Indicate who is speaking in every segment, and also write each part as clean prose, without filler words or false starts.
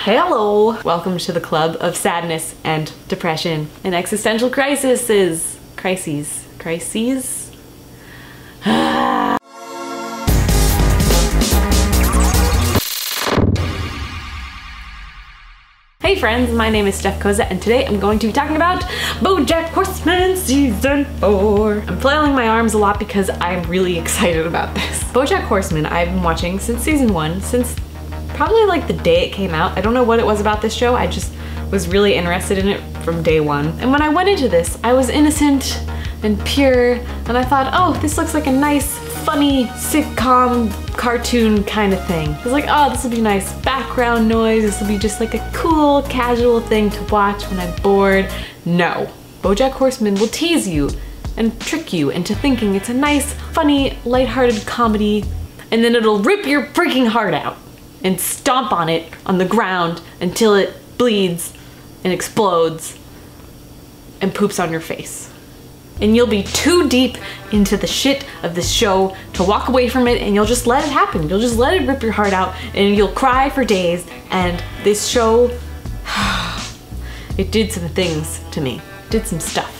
Speaker 1: Hello! Welcome to the club of sadness and depression and existential crises. Crises. Hey friends, my name is Steph Koza and today I'm going to be talking about BoJack Horseman Season 4. I'm flailing my arms a lot because I'm really excited about this. BoJack Horseman I've been watching since Season 1, since probably like the day it came out. I don't know what it was about this show, I just was really interested in it from day one. And when I went into this, I was innocent and pure, and I thought, oh, this looks like a nice, funny, sitcom, cartoon kind of thing. I was like, oh, this will be nice background noise, this will be just like a cool, casual thing to watch when I'm bored. No. BoJack Horseman will tease you and trick you into thinking it's a nice, funny, lighthearted comedy, and then it'll rip your freaking heart out and stomp on it on the ground until it bleeds and explodes and poops on your face. And you'll be too deep into the shit of this show to walk away from it, and you'll just let it happen. You'll just let it rip your heart out and you'll cry for days. And this show, it did some things to me. It did some stuff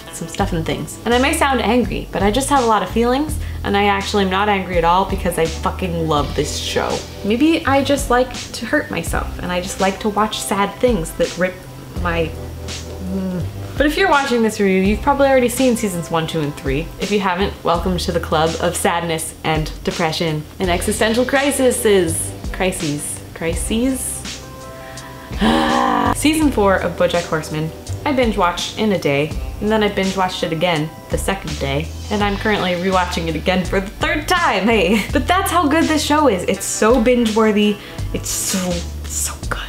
Speaker 1: and things. And I may sound angry, but I just have a lot of feelings, and I actually am not angry at all because I fucking love this show. Maybe I just like to hurt myself, and I just like to watch sad things that rip my... But if you're watching this review, you've probably already seen seasons 1, 2, and 3. If you haven't, welcome to the club of sadness and depression and existential crises. Season 4 of BoJack Horseman, I binge watched in a day, and then I binge watched it again the second day, and I'm currently rewatching it again for the third time, hey! But that's how good this show is. It's so binge-worthy. It's so good.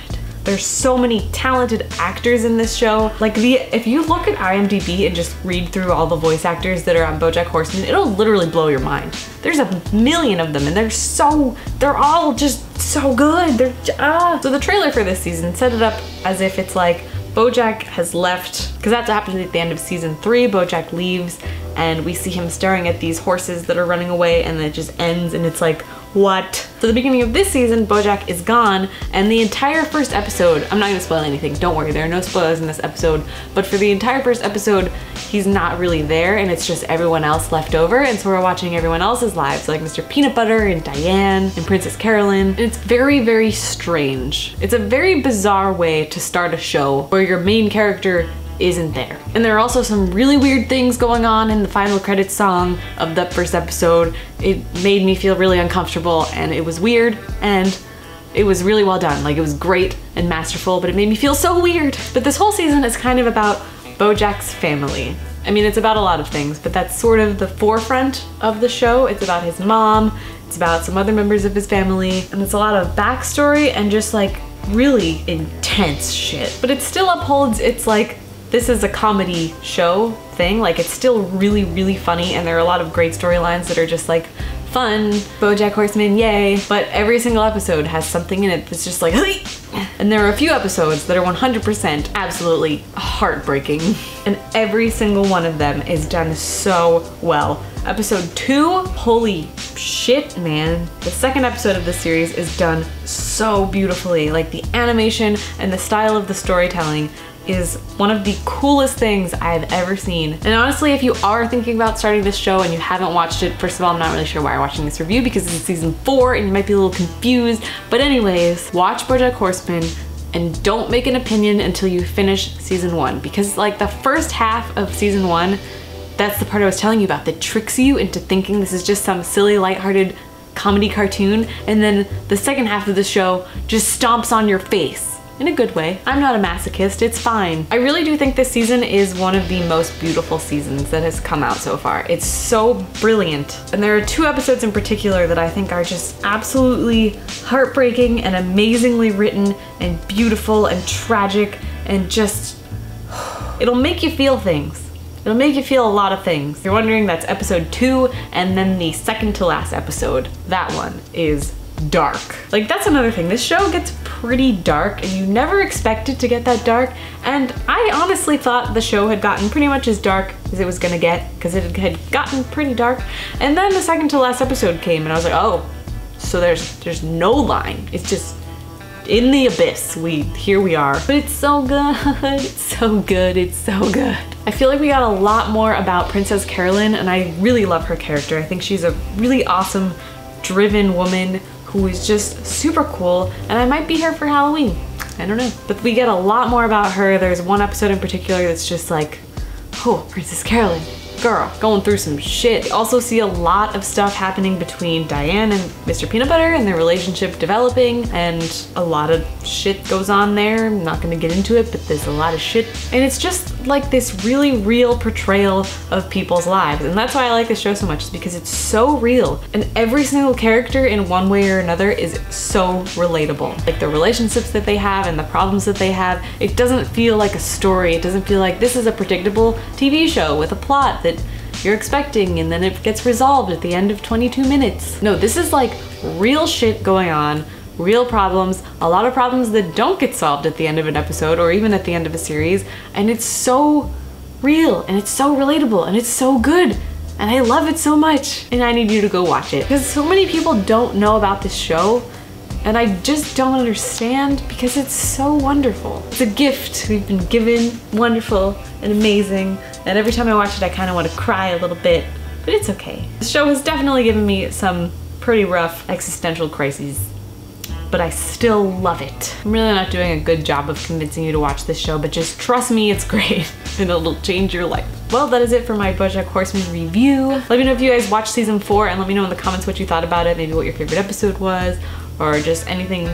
Speaker 1: There's so many talented actors in this show. Like if you look at IMDb and just read through all the voice actors that are on BoJack Horseman, it'll literally blow your mind. There's a million of them, and they're all just so good. So the trailer for this season set it up as if it's like BoJack has left, because that's what happens at the end of season 3. BoJack leaves and we see him staring at these horses that are running away, and then it just ends and it's like, what? For the beginning of this season, BoJack is gone, and the entire first episode, I'm not gonna spoil anything, don't worry, there are no spoilers in this episode, but for the entire first episode, he's not really there, and it's just everyone else left over, and so we're watching everyone else's lives, like Mr. Peanut Butter and Diane and Princess Carolyn, and it's very, very strange. It's a very bizarre way to start a show where your main character isn't there. And there are also some really weird things going on in the final credits song of that first episode. It made me feel really uncomfortable, and it was weird, and it was really well done. Like, it was great and masterful, but it made me feel so weird. But this whole season is kind of about BoJack's family. I mean, it's about a lot of things, but that's sort of the forefront of the show. It's about his mom, it's about some other members of his family, and it's a lot of backstory and just like really intense shit. But it still upholds its like, this is a comedy show thing. Like, it's still really, really funny, and there are a lot of great storylines that are just like fun. BoJack Horseman, yay. But every single episode has something in it that's just like, hey! And there are a few episodes that are 100% absolutely heartbreaking. And every single one of them is done so well. Episode 2, holy shit, man. The second episode of this series is done so beautifully. Like, the animation and the style of the storytelling is one of the coolest things I've ever seen. And honestly, if you are thinking about starting this show and you haven't watched it, first of all, I'm not really sure why you're watching this review because it's season 4 and you might be a little confused. But anyways, watch BoJack Horseman and don't make an opinion until you finish season 1, because like the first half of season 1, that's the part I was telling you about that tricks you into thinking this is just some silly, lighthearted comedy cartoon, and then the second half of the show just stomps on your face. In a good way. I'm not a masochist, it's fine. I really do think this season is one of the most beautiful seasons that has come out so far. It's so brilliant. And there are 2 episodes in particular that I think are just absolutely heartbreaking and amazingly written and beautiful and tragic and just... it'll make you feel things. It'll make you feel a lot of things. If you're wondering, that's episode 2, and then the second to last episode. That one is dark. Like, that's another thing. This show gets pretty dark, and you never expect it to get that dark. And I honestly thought the show had gotten pretty much as dark as it was gonna get, because it had gotten pretty dark. And then the second to last episode came, and I was like, oh, so there's no line. It's just in the abyss. Here we are. But it's so good, it's so good, it's so good. I feel like we got a lot more about Princess Carolyn, and I really love her character. I think she's a really awesome, driven woman who is just super cool, and I might be here for Halloween. I don't know. But we get a lot more about her. There's one episode in particular that's just like, oh, Princess Carolyn, girl, going through some shit. We also see a lot of stuff happening between Diane and Mr. Peanut Butter and their relationship developing, and a lot of shit goes on there. I'm not gonna get into it, but there's a lot of shit. And it's just like this really real portrayal of people's lives. And that's why I like this show so much, is because it's so real. And every single character in one way or another is so relatable. Like the relationships that they have and the problems that they have, it doesn't feel like a story. It doesn't feel like this is a predictable TV show with a plot that you're expecting and then it gets resolved at the end of 22 minutes. No, this is like real shit going on, real problems, a lot of problems that don't get solved at the end of an episode or even at the end of a series, and it's so real and it's so relatable and it's so good. And I love it so much, and I need you to go watch it because so many people don't know about this show, and I just don't understand because it's so wonderful. It's a gift we've been given, wonderful and amazing, and every time I watch it I kind of want to cry a little bit, but it's okay. The show has definitely given me some pretty rough existential crises, but I still love it. I'm really not doing a good job of convincing you to watch this show, but just trust me, it's great and it'll change your life. Well, that is it for my BoJack Horseman review. Let me know if you guys watched season 4 and let me know in the comments what you thought about it, maybe what your favorite episode was, or just anything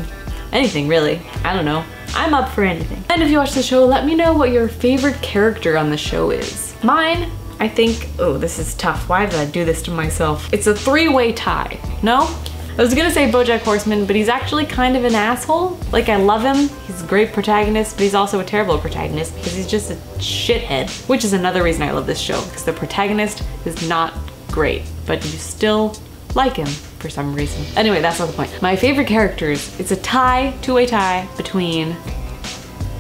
Speaker 1: really. I don't know. I'm up for anything. And if you watch the show, let me know what your favorite character on the show is. Mine, I think, oh, this is tough. Why did I do this to myself? It's a 3-way tie. No? I was gonna say BoJack Horseman, but he's actually kind of an asshole. Like, I love him, he's a great protagonist, but he's also a terrible protagonist because he's just a shithead, which is another reason I love this show, because the protagonist is not great, but you still like him for some reason. Anyway, that's not the point. My favorite characters, it's a tie, 2-way tie between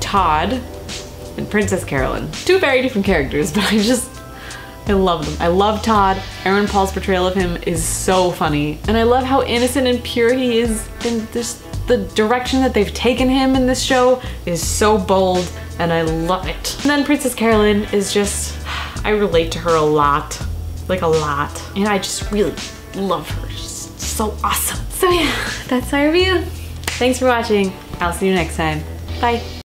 Speaker 1: Todd and Princess Carolyn. 2 very different characters, but I love them. I love Todd. Aaron Paul's portrayal of him is so funny. And I love how innocent and pure he is, and just the direction that they've taken him in this show is so bold, and I love it. And then Princess Carolyn is just, I relate to her a lot. Like a lot. And I just really love her. She's so awesome. So yeah, that's my review. Thanks for watching. I'll see you next time. Bye.